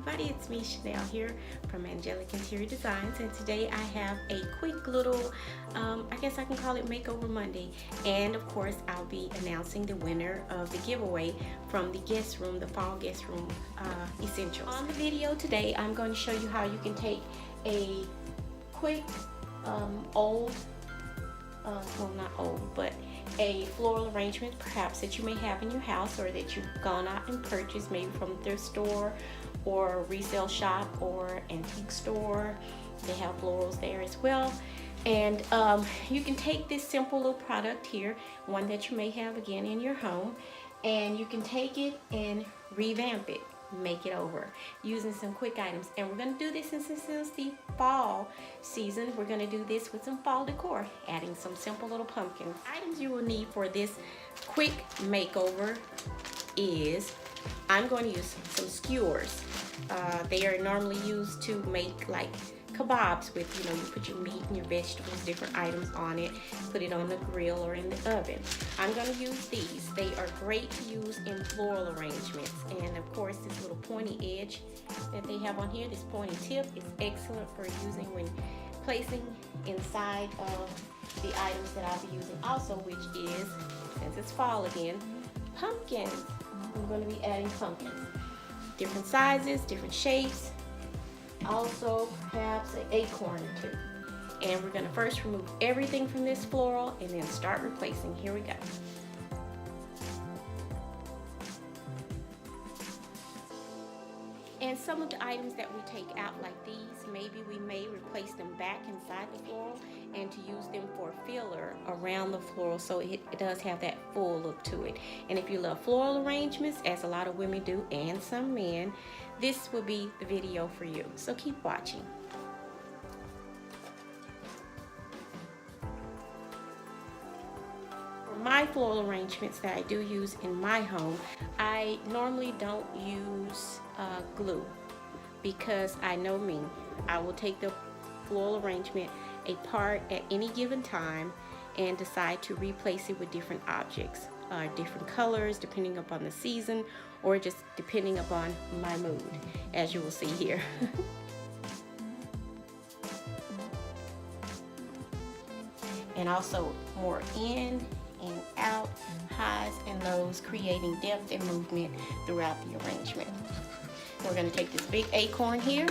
everybody, it's me Chanel here from Angelic Interior Designs, and today I have a quick little I guess I can call it Makeover Monday, and of course I'll be announcing the winner of the giveaway from the guest room, the fall guest room essentials. On the video today I'm going to show you how you can take a quick old well, not old, but a floral arrangement perhaps that you may have in your house, or that you've gone out and purchased maybe from a thrift store or resale shop or antique store. They have florals there as well, and you can take this simple little product here, one that you may have again in your home, and you can take it and revamp it, make it over using some quick items. And we're going to do this, since this is the fall season, we're going to do this with some fall decor, adding some simple little pumpkins. Items you will need for this quick makeover is, I'm going to use some skewers. They are normally used to make like kebabs with, you know, you put your meat and your vegetables, different items on it, put it on the grill or in the oven. I'm going to use these. They are great to use in floral arrangements, and of course this little pointy edge that they have on here, this pointy tip, is excellent for using when placing inside of the items that I'll be using also, which is, since it's fall again, pumpkins. I'm going to be adding pumpkins, different sizes, different shapes, also perhaps an acorn or two. And we're going to first remove everything from this floral and then start replacing. Here we go. And some of the items that we take out like these, maybe we may replace them back inside the floral and to use them for filler around the floral, so it does have that full look to it. And if you love floral arrangements, as a lot of women do and some men, this will be the video for you. So keep watching. For my floral arrangements that I do use in my home, I normally don't use glue, because I know me, I will take the floral arrangement apart at any given time and decide to replace it with different objects, different colors depending upon the season, or just depending upon my mood, as you will see here. And also more in and out, highs and lows, creating depth and movement throughout the arrangement. We're going to take this big acorn here.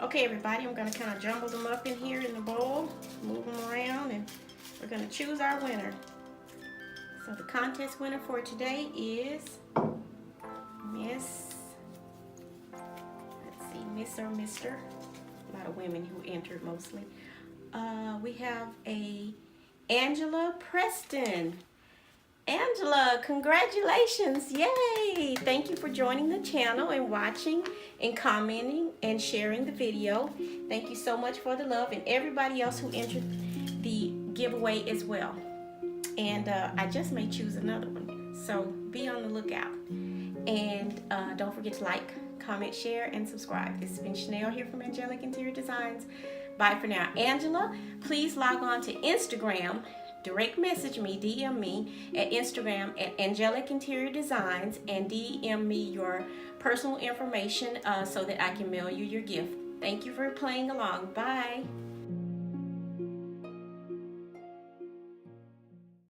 Okay, everybody, I'm going to kind of jumble them up in here in the bowl, move them around, and we're going to choose our winner. So the contest winner for today is Miss, let's see, Miss or Mr. A lot of women who entered mostly. We have a Angela Preston. Angela, congratulations, yay! Thank you for joining the channel and watching and commenting and sharing the video. Thank you so much for the love, and everybody else who entered the giveaway as well. And I just may choose another one, so be on the lookout. And don't forget to like, comment, share, and subscribe. This has been Chanel here from Angelic Interior Designs. Bye for now. Angela, please log on to Instagram direct message me, DM me at Instagram at Angelic Interior Designs, and DM me your personal information so that I can mail you your gift. Thank you for playing along. Bye.